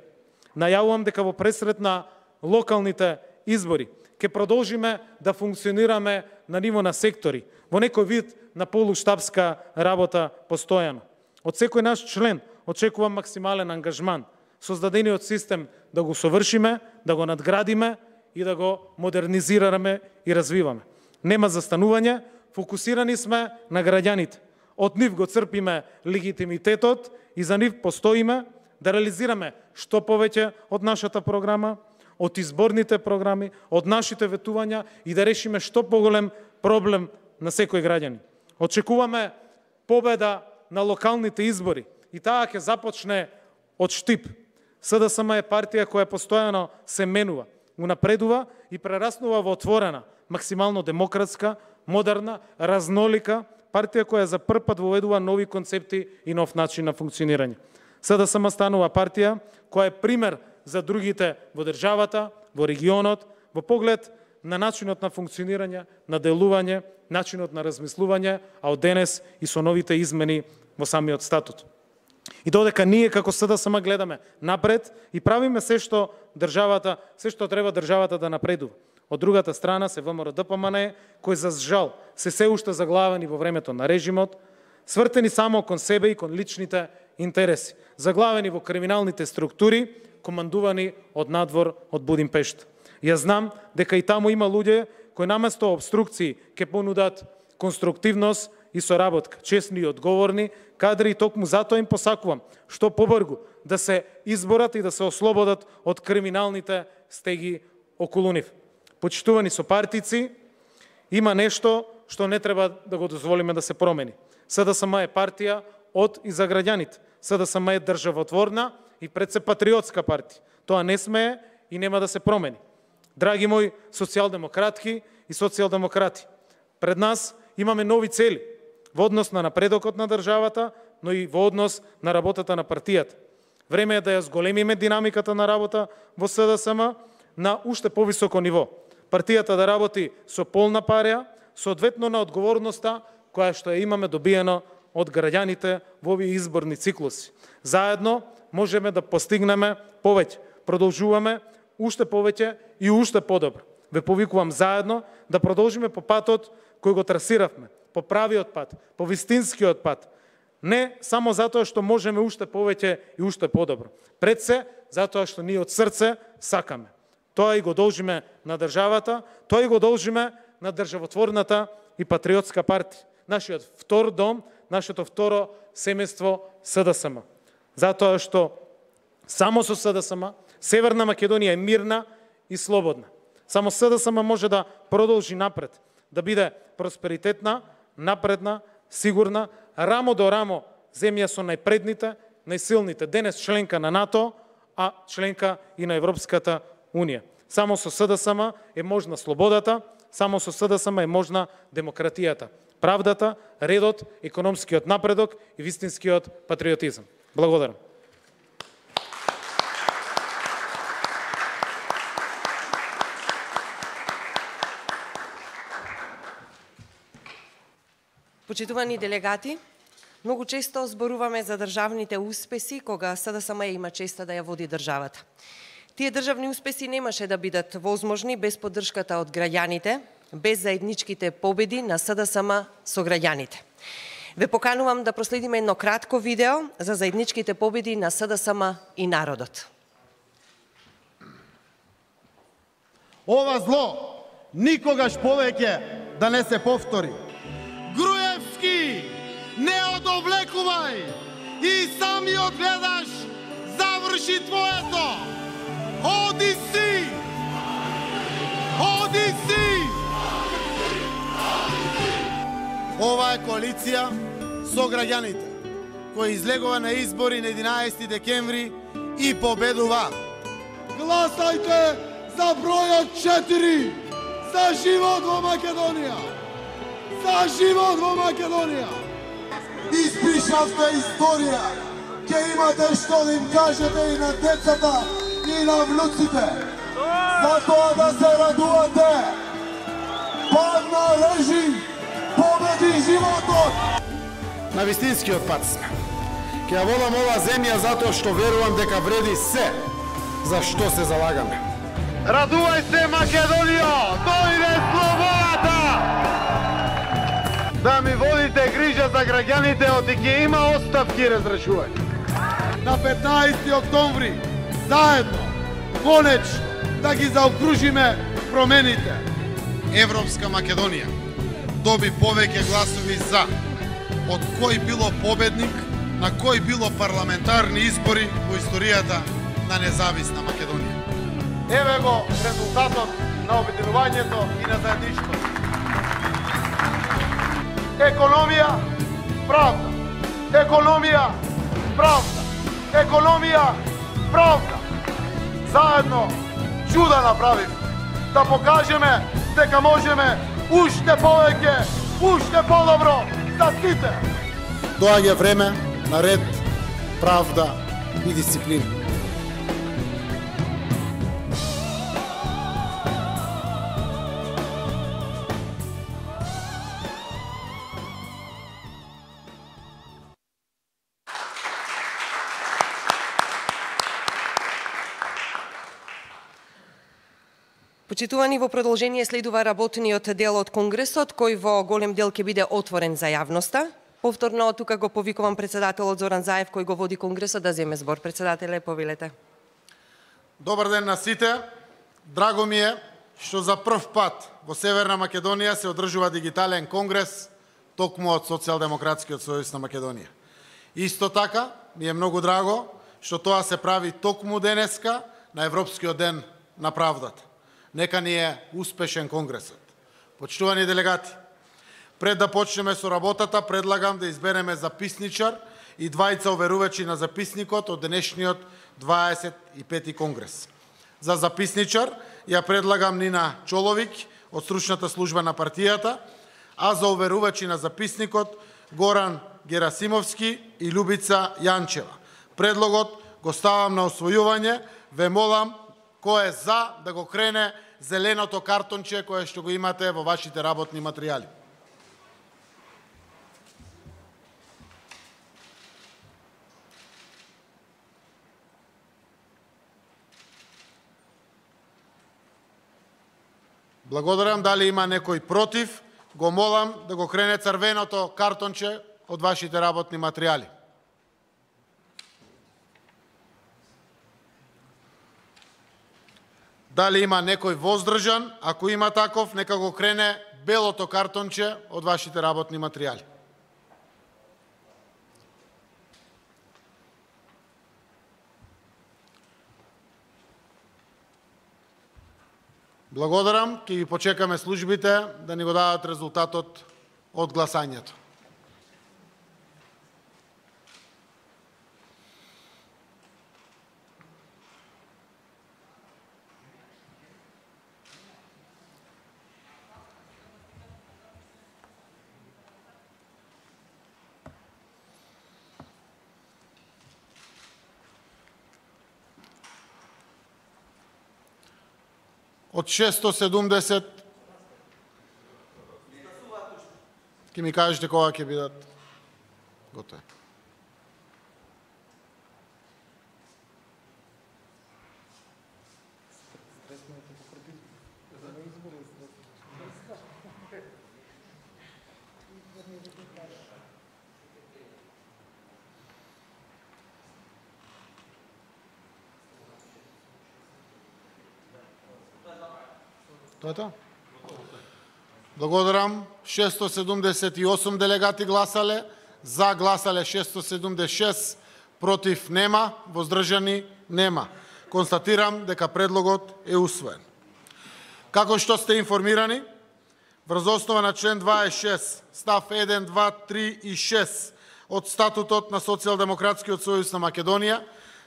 Најавувам дека во пресрет на локалните избори ќе продолжиме да функционираме на ниво на сектори, во некој вид на полуштабска работа постојано. Од секој наш член очекувам максимален ангажман, создадениот систем да го совршиме, да го надградиме и да го модернизираме и развиваме. Нема застанување, фокусирани сме на граѓаните. Од нив го црпиме легитимитетот и за нив постоиме да реализираме што повеќе од нашата програма, од изборните програми, од нашите ветувања и да решиме што поголем проблем на секој граѓанин. Очекуваме победа на локалните избори и таа ќе започне од Штип. СДСМ е партија која постојано се менува, унапредува и прераснува во отворена, максимално демократска, модерна, разнолика партија која за прв пат воведува нови концепти и нов начин на функционирање. СДСМ станува партија која е пример за другите во државата, во регионот, во поглед на начинот на функционирање, на делување, начинот на размислување, а од денес и со новите измени во самиот статут. И додека ние како СДСМ гледаме напред и правиме се што треба државата да напредува. Од другата страна се ВМРО-ДПМНЕ, кои за жал се уште заглавени во времето на режимот, свртени само кон себе и кон личните интереси, заглавени во криминалните структури, командувани од надвор од Будимпешта. Јас знам дека и таму има луѓе кои наместо обструкции ќе понудат конструктивност и соработка, честни и одговорни кадри, и токму затоа им посакувам што побрзо да се изборат и да се ослободат од криминалните стеги околу нив. Почитувани сопартици, има нешто што не треба да го дозволиме да се промени. СДСМ е партија од и за граѓаните. СДСМ е државотворна и пред се патриотска партија. Тоа не смее и нема да се промени. Драги мои социјалдемократки и социјалдемократи, пред нас имаме нови цели во однос на напредокот на државата, но и во однос на работата на партијата. Време е да ја зголемиме динамиката на работа во СДСМ на уште повисоко ниво. Партијата да работи со полна парја, соодветно на одговорноста која што ја имаме добиено од граѓаните во овие изборни циклуси. Заедно можеме да постигнеме повеќе, продолжуваме уште повеќе и уште подобро. Ве повикувам заедно да продолжиме по патот кој го трасиравме, по правиот пат, по вистинскиот пат. Не само затоа што можеме уште повеќе и уште подобро. Пред се, затоа што ние од срце сакаме. Тоа и го должиме на државата, тоа и го должиме на државотворната и патриотска партија. Нашиот втор дом, нашето второ семејство СДСМ. Затоа што само со СДСМ Северна Македонија е мирна и слободна. Само СДСМ може да продолжи напред, да биде просперитетна, напредна, сигурна, рамо до рамо земја со најпредните, најсилните. Денес членка на НАТО, а членка и на Европската Унија. Само со СДСМ е можна слободата, само со СДСМ е можна демократијата, правдата, редот, економскиот напредок и вистинскиот патриотизам. Благодарам. Почитувани делегати, многу често зборуваме за државните успеси кога СДСМ има честа да ја води државата. Тие државни успеси немаше да бидат возможни без поддршката од граѓаните, без заедничките победи на СДСМ со граѓаните. Ве поканувам да проследиме едно кратко видео за заедничките победи на СДСМ и народот. Ова зло никогаш повеќе да не се повтори. Груевски, не одовлекувај и самиот гледаш заврши твоето. Оди си! Оди си! Ова е коалиција со граѓаните, кој излегува на избори на 11 декември и победува. Гласајте за бројот 4! За живот во Македонија! За живот во Македонија! Испишавте историја! Ќе имате што да им кажете и на децата и на внуците! За тоа да се радувате! Падна режим! Победи животот! На вистинскиот пат сме. Ќе ја волам ова земја затоа што верувам дека вреди се за што се залагаме. Радувај се, Македонија! Дојде слободата! Да ми водите грижа за граѓаните, оти ќе има оставки разрешување. На 15 октомври, заедно, конечно, да ги заокружиме промените. Европска Македонија доби повеќе гласови за од кој било победник на кој било парламентарни избори во историјата на независна Македонија. Еве го резултатот на обединувањето и на заедништвото. Економија, правда. Економија, правда. Економија, правда. Заедно чуда направиме. Да покажеме дека можеме уште повеќе, уште подобро за сите. Доаѓа време на ред, правда и дисциплина. Почитувани, во продолжение следува работниот дел од Конгресот, кој во голем дел ќе биде отворен за јавноста. Повторно тука го повикувам председателот Зоран Заев, кој го води Конгресот, да земе збор. Председателе, повелете. Добар ден на сите. Драго ми е што за прв пат во Северна Македонија се одржува дигитален конгрес токму од Социјалдемократскиот сојуз на Македонија. Исто така ми е многу драго што тоа се прави токму денеска на Европскиот ден на правдата. Нека ни е успешен конгресот. Почитувани делегати, пред да почнеме со работата, предлагам да избереме записничар и двајца оверувачи на записникот од денешниот 25 конгрес. За записничар ја предлагам Нина Чоловик од стручната служба на партијата, а за оверувачи на записникот Горан Герасимовски и Љубица Јанчева. Предлогот го ставам на освојување. Ве молам кој е за да го крене зеленото картонче кое што го имате во вашите работни материјали. Благодарам. Дали има некој против? Го молам да го крене црвеното картонче од вашите работни материјали. Дали има некој воздржан? Ако има таков, нека го крене белото картонче од вашите работни материјали. Благодарам. Ќе ги почекаме службите да ни го дадат резултатот од гласањето. Од 670 ќе ми кажете кога ќе бидат готови. Тоа? Благодарам. 678 делегати гласале, за гласале 676, против нема, воздржани нема. Констатирам дека предлогот е усвоен. Како што сте информирани, врз основа на член 26, став 1, 2, 3 и 6 од статутот на Социјалдемократскиот сојуз на Македонија,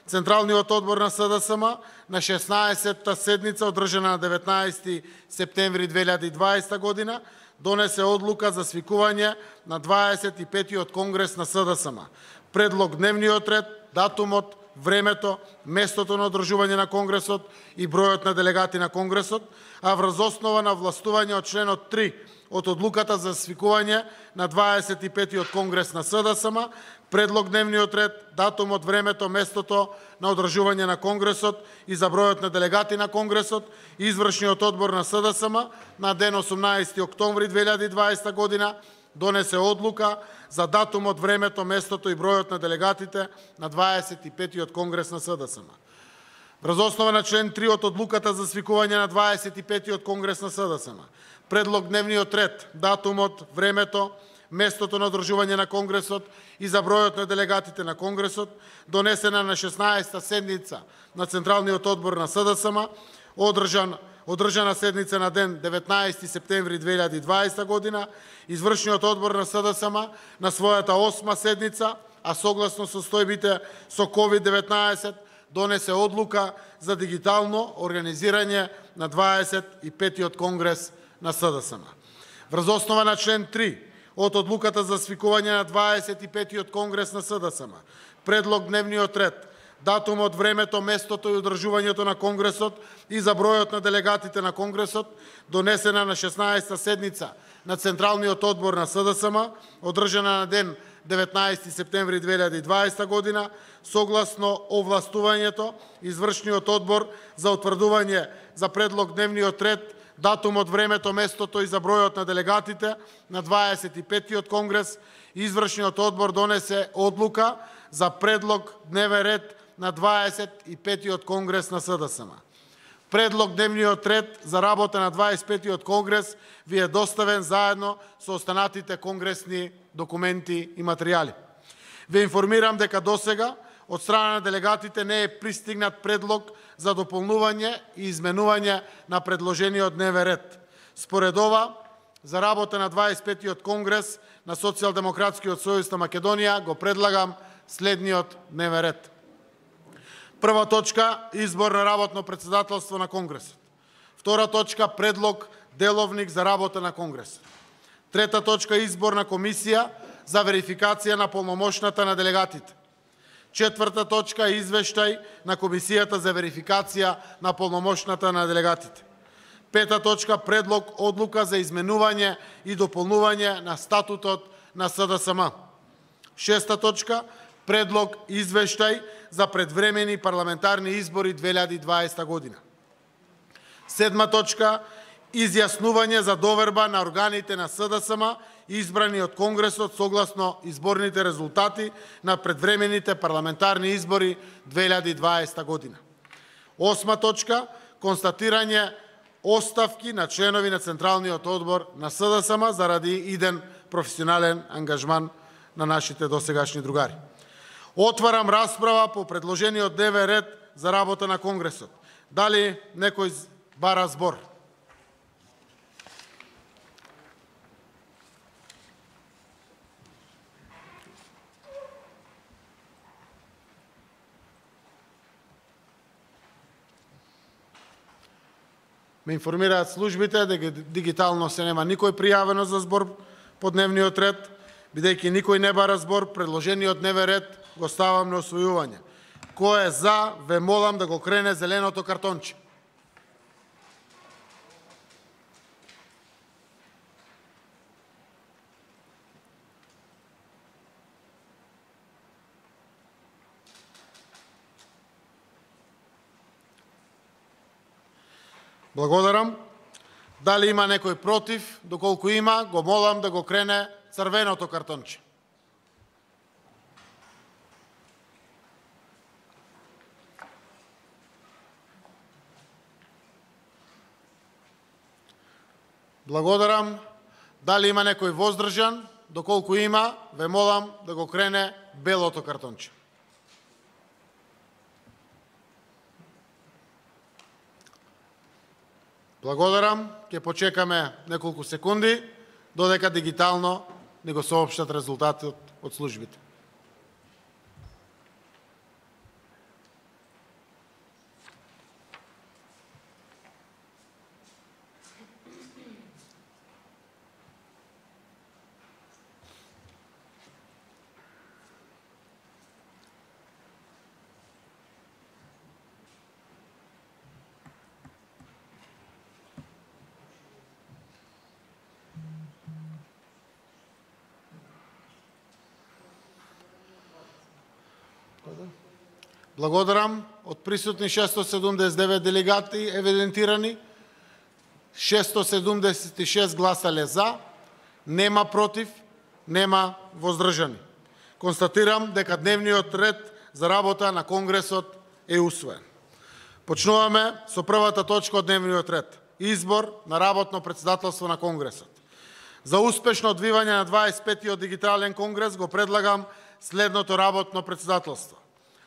Централниот одбор на СДСМ на 16-та седница одржана на 19 септември 2020 година донесе одлука за свикување на 25-тиот конгрес на СДСМ. Предлог дневниот ред, датумот, времето, местото на одржување на конгресот и бројот на делегати на конгресот, а врз основа на властување од членот 3 од одлуката за свикување на 25-тиот конгрес на СДСМ, предлог дневниот ред, датумот, времето, местото на одржување на конгресот и за бројот на делегати на конгресот, извршниот одбор на СДСМ на ден 18 октомври 2020 година донесе одлука за датумот, времето, местото и бројот на делегатите на 25-тиот конгрес на СДСМ. Врз основа на член 3 од одлуката за свикување на 25-тиот конгрес на СДСМ, предлог дневниот ред, датумот, времето, местото на одржување на конгресот и за бројот на делегатите на конгресот, донесена на 16-та седница на Централниот одбор на СДСМ, одржана седница на ден 19 септември 2020 година, извршниот одбор на СДСМ на својата 8-ма седница, а согласно состојбите со COVID-19 донесе одлука за дигитално организирање на 25-тиот конгрес на СДСМ. Врз основа на член 3 од одлуката за свикување на 25-тиот конгрес на СДСМ, предлог дневниот ред, датумот, времето, местото и одржувањето на конгресот и за бројот на делегатите на конгресот, донесена на 16-та седница на Централниот одбор на СДСМ, одржана на ден 19 септември 2020 година, согласно овластувањето, извршниот одбор за утврдување за предлог дневниот ред, датумот, времето, местото и за бројот на делегатите на 25-тиот конгрес, извршниот одбор донесе одлука за предлог дневен ред на 25-тиот конгрес на СДСМ. Предлог дневниот ред за работа на 25-тиот конгрес ви е доставен заедно со останатите конгресни документи и материјали. Ви информирам дека досега од страна на делегатите не е пристигнат предлог за дополнување и изменување на предложениот дневен ред. Според ова, за работа на 25-тиот конгрес на Социјалдемократскиот сојуз на Македонија го предлагам следниот дневен ред. Прва точка – избор на работно председателство на конгресот. Втора точка – предлог деловник за работа на конгресот. Трета точка – избор на комисија за верификација на полномошната на делегатите. Четврта точка – извештај на комисијата за верификација на полномошната на делегатите. Пета точка – предлог одлука за изменување и дополнување на статутот на СДСМ. Шеста точка – предлог извештај за предвремени парламентарни избори 2020 година. Седма точка – изјаснување за доверба на органите на СДСМ избрани од Конгресот согласно изборните резултати на предвремените парламентарни избори 2020 година. Осма точка – констатирање оставки на членови на Централниот одбор на СДСМ заради иден професионален ангажман на нашите досегашни другари. Отварам расправа по предложениот дневен ред за работа на Конгресот. Дали некој бара збор? Ме информираат службите дека дигитално се нема никој пријавено за збор по дневниот ред. Бидејќи никој не бара збор, предложениот дневен ред го ставам на освојување. Кој е за, ве молам да го крене зеленото картонче. Благодарам. Дали има некој против? Доколку има, го молам да го крене црвеното картонче. Благодарам. Дали има некој воздржан? Доколку има, ве молам да го крене белото картонче. Благодарам. Ќе почекаме неколку секунди додека дигитално ни го соопштат резултатот од службите. Благодарам. Од присутни 679 делегати евидентирани, 676 гласале за, нема против, нема воздржани. Констатирам дека дневниот ред за работа на Конгресот е усвоен. Почнуваме со првата точка од дневниот ред. Избор на работно председателство на Конгресот. За успешно одвивање на 25-тиот дигитален конгрес го предлагам следното работно председателство.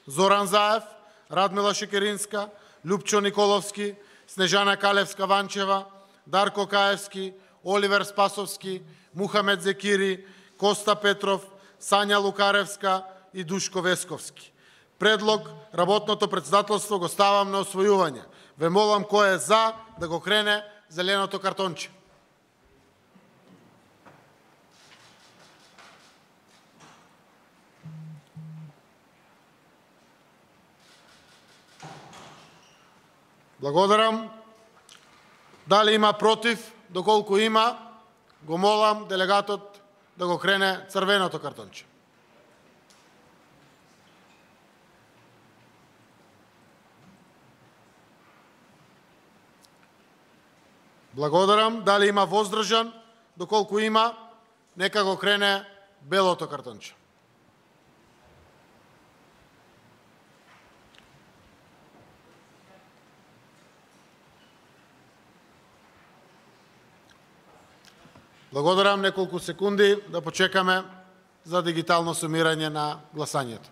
Зоран Заев, Радмила Шекеринска, Љупчо Николовски, Снежана Калевска-Ванчева, Дарко Каевски, Оливер Спасовски, Мухамед Зекири, Коста Петров, Сања Лукаревска и Душко Весковски. Предлог работното председателство го ставам на освојување. Ве молам кој е за да го крене зеленото картонче. Благодарам. Дали има против? Доколку има, го молам делегатот да го крене црвеното картонче. Благодарам. Дали има воздржан? Доколку има, нека го крене белото картонче. Благодарам. Неколку секунди да почекаме за дигитално сумирање на гласањето.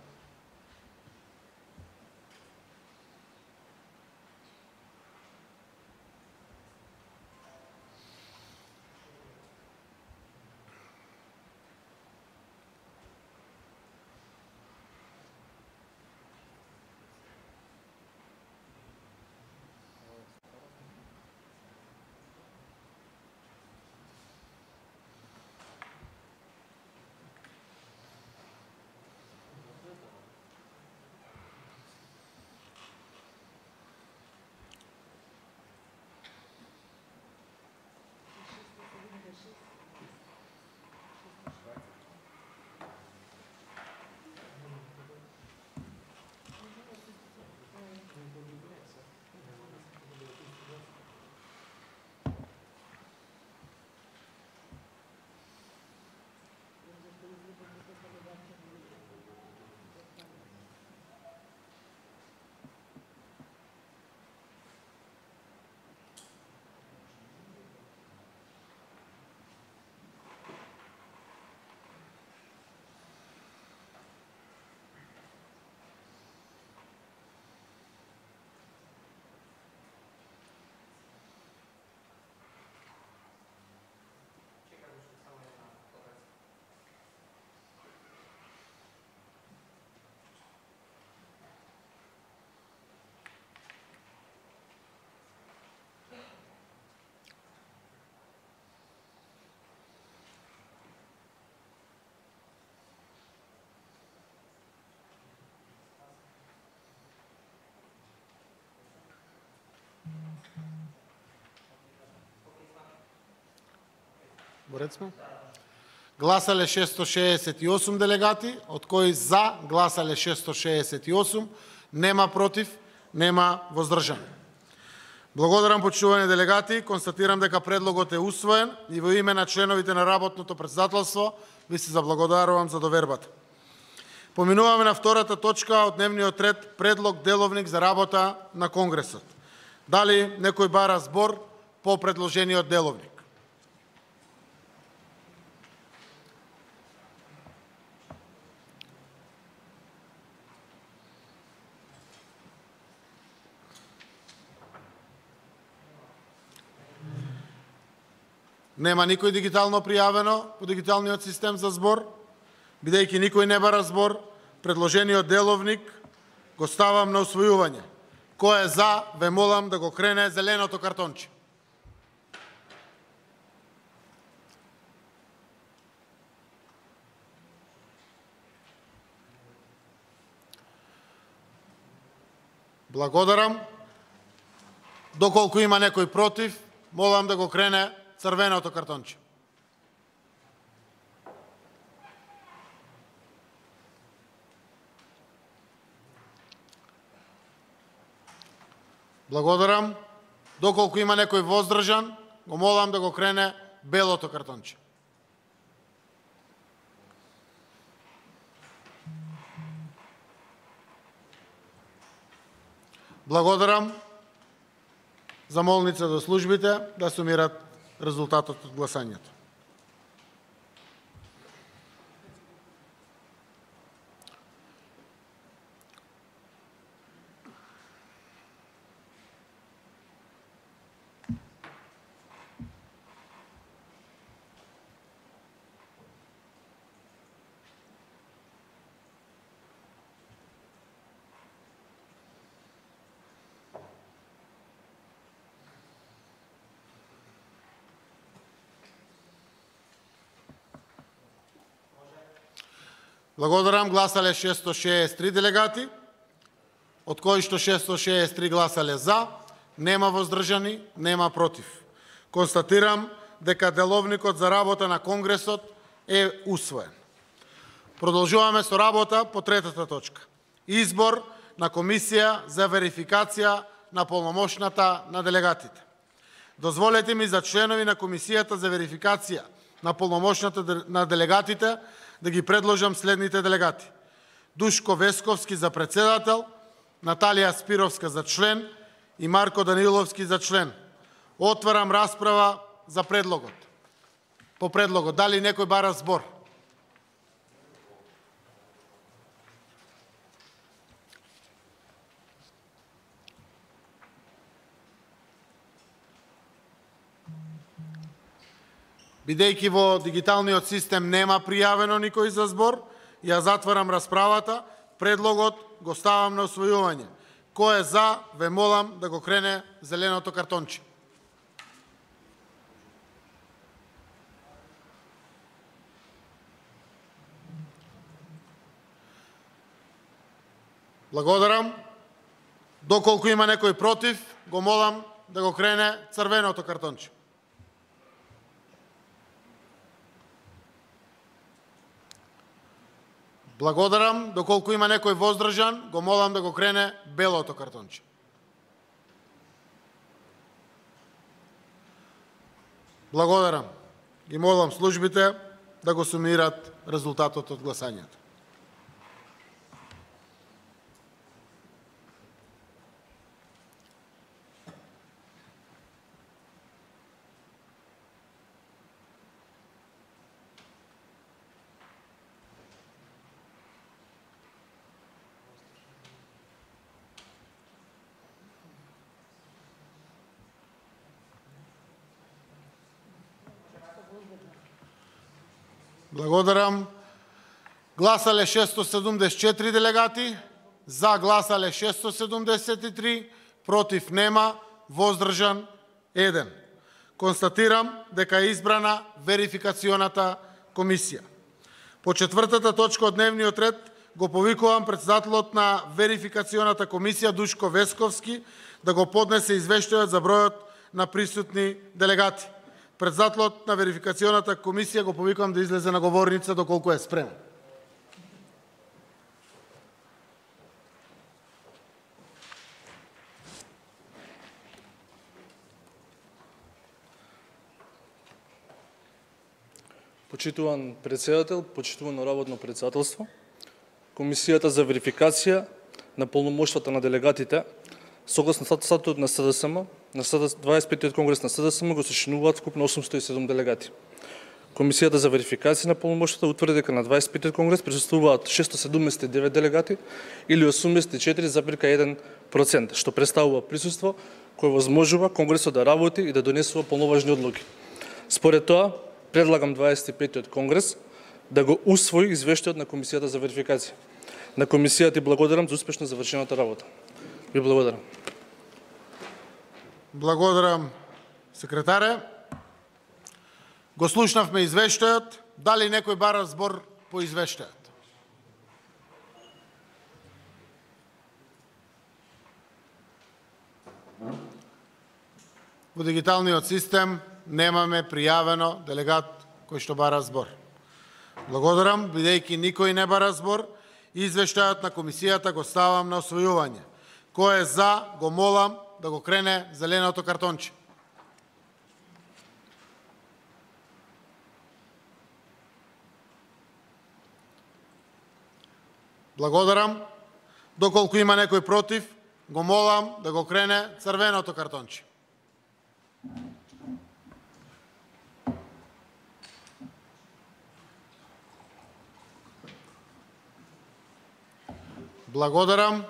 Боред сме. Гласале 668 делегати, од кои за гласале 668, нема против, нема воздржани. Благодарам, почитувани делегати, констатирам дека предлогот е усвоен и во име на членовите на работното председателство ви се заблагодарувам за довербата. Поминуваме на втората точка од дневниот ред, предлог деловник за работа на Конгресот. Дали некој бара збор по предложениот деловник? Нема никој дигитално пријавено по дигиталниот систем за збор. Бидејќи никој не бара збор, предложениот деловник го ставам на усвојување. Кој е за, ве молам да го крене зеленото картонче. Благодарам. Доколку има некој против, молам да го крене црвеното картонче. Благодарам. Доколку има некој воздржан, го молам да го крене белото картонче. Благодарам. Замолница до службите да сумират резултатот од гласањето. Благодарам. Гласале 663 делегати, од кои што 663 гласале за, нема воздржани, нема против. Констатирам дека деловникот за работа на Конгресот е усвоен. Продолжуваме со работа по третата точка. Избор на комисија за верификација на полномошната на делегатите. Дозволете ми за членови на комисијата за верификација на полномошната на делегатите да ги предложам следните делегати. Душко Весковски за председател, Наталија Спировска за член и Марко Даниловски за член. Отварам расправа за предлогот. По предлогот, дали некој бара збор? Бидејќи во дигиталниот систем нема пријавено никој за збор, ја затварам расправата, предлогот го ставам на усвојување. Кој е за, ве молам да го крене зеленото картонче. Благодарам. Доколку има некој против, го молам да го крене црвеното картонче. Благодарам. Доколку има некој воздржан, го молам да го крене белото картонче. Благодарам. Ги молам службите да го сумират резултатот од гласањето. Благодарам. Гласале 674 делегати, за гласале 673, против нема, воздржан 1. Констатирам дека е избрана верификационата комисија. По четвртата точка од дневниот ред го повикувам председателот на верификационата комисија Душко Весковски да го поднесе извештајот за бројот на присутни делегати. Председателот на верификационата комисија го повикувам да излезе на говорница доколку е спремен. Почитуван председател, почитувано работно председателство, Комисијата за верификација на полномоштвата на делегатите согласно статутот на СДСМ, на 25-тиот конгрес на СДСМ го сочинуваат вкупно 807 делегати. Комисијата за верификација на полномоштвата утврди дека на 25-тиот конгрес присуствуваат 679 делегати или 84,1%, што представува присуство кој возможува конгресот да работи и да донесува полноважни одлуки. Според тоа, предлагам 25-тиот конгрес да го усвои извештајот на Комисијата за верификација. На комисијата и благодарам за успешно завршената работа. Ви благодарам. Благодарам, секретаре. Го слушнавме извештајот. Дали некој бара збор по извештајот? Во дигиталниот систем немаме пријавено делегат кој што бара збор. Благодарам, бидејќи никој не бара збор, извештајот на комисијата го ставам на усвојување. Кој е за, го молам да го крене зеленото картонче. Благодарам. Доколку има некој против, го молам да го крене црвеното картонче. Благодарам.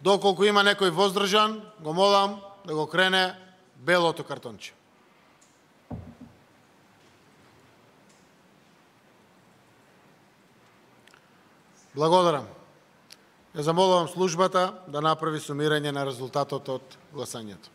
Доколку има некој воздржан, го молам да го крене белото картонче. Благодарам. Ја замолувам службата да направи сумирање на резултатот од гласањето.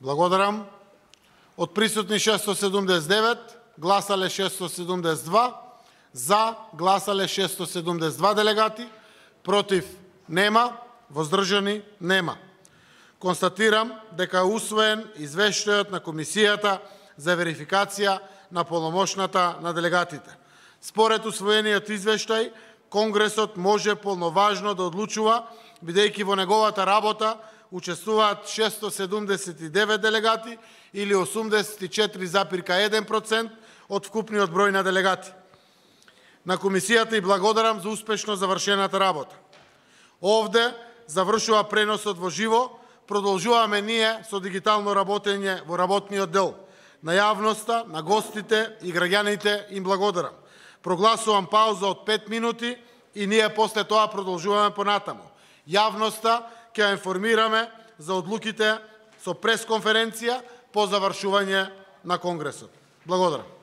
Благодарам. Од присутни 679, гласале 672, за гласале 672 делегати, против нема, воздржани нема. Констатирам дека е усвоен извештајот на Комисијата за верификација на полномошната на делегатите. Според усвоениот извештај, Конгресот може полноважно да одлучува, бидејќи во неговата работа учествуваат 679 делегати или 84,1% од вкупниот број на делегати. На Комисијата и благодарам за успешно завршената работа. Овде завршува преносот во живо, продолжуваме ние со дигитално работење во работниот дел. На јавноста, на гостите и граѓаните им благодарам. Прогласувам пауза од 5 минути и ние после тоа продолжуваме понатаму. Јавноста ќе ја информираме за одлуките со пресконференција по завршување на Конгресот. Благодарам.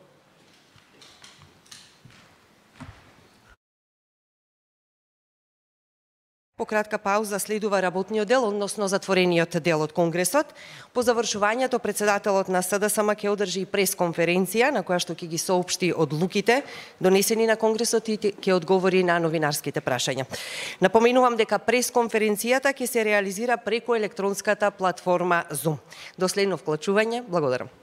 По кратка пауза следува работниот дел, односно затворениот дел од Конгресот. По завршувањето председателот на СДСМ ќе одржи пресконференција на која што ќе ги соопшти одлуките донесени на Конгресот и ќе одговори на новинарските прашања. Напоменувам дека пресконференцијата ќе се реализира преку електронската платформа Zoom. До следно вклучување, благодарам.